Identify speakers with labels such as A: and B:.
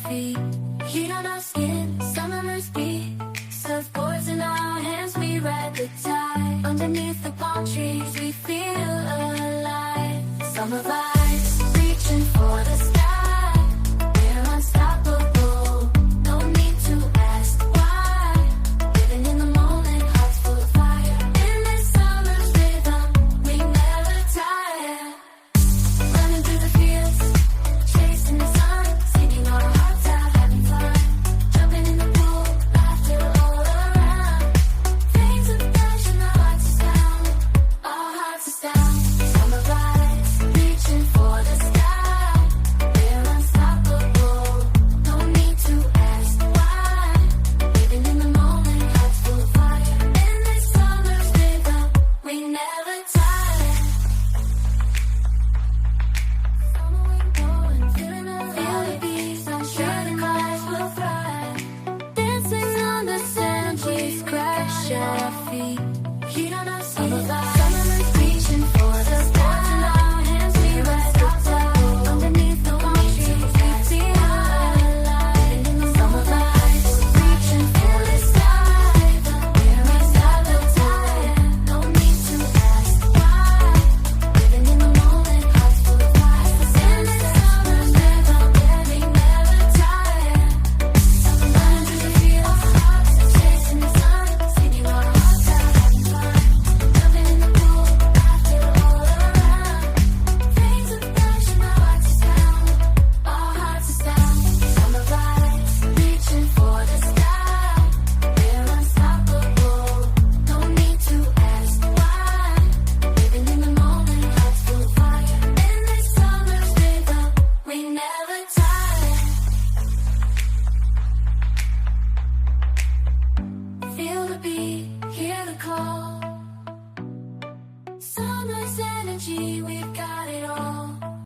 A: feet, heat on our skin, summer's beat. Surfboards in our hands, we ride the tide. Underneath the palm trees, we feel alive. Summer vibes, reaching for the sky. We're unstoppable, no need to ask why. Living in the moment, hearts full of fire. In this summer's rhythm, we never tire. Running through the fields, chasing the sun, singing our hearts out, having fun. Jumping in the pool, laughter all around. Flames of passion, our hearts are sound. Our hearts are sound. Summer vibes, reaching for the sky. We're unstoppable, no need to ask why. Living in the moment, hearts full of fire. In this summer's rhythm, we never tire. Summer wind blowing, feeling alive. Feel the beats, I'm sure the cars will thrive. Dancing on the sand, waves crash at our feet. Heat on our skin, summer's reaching for the stars in our hands. We ride the tide. Underneath the palm trees, we feel alive. In the summer vibes, reaching for the sky. We're unstoppable, no need to ask why. Living in the moment, hearts full of fire. In this summer's rhythm, we never tire. Running through the fields, chasing the sun, singing our hearts out, having fun. Jumping in the pool, laughter all around. Flames of passion, our hearts are sound. Our hearts are sound. Summer vibes, reaching for the sky. We're unstoppable, no need to ask why. Living in the moment, hearts full of fire. In this summer's rhythm, we never tire. Feel the beat, hear the call. Summer's energy, we've got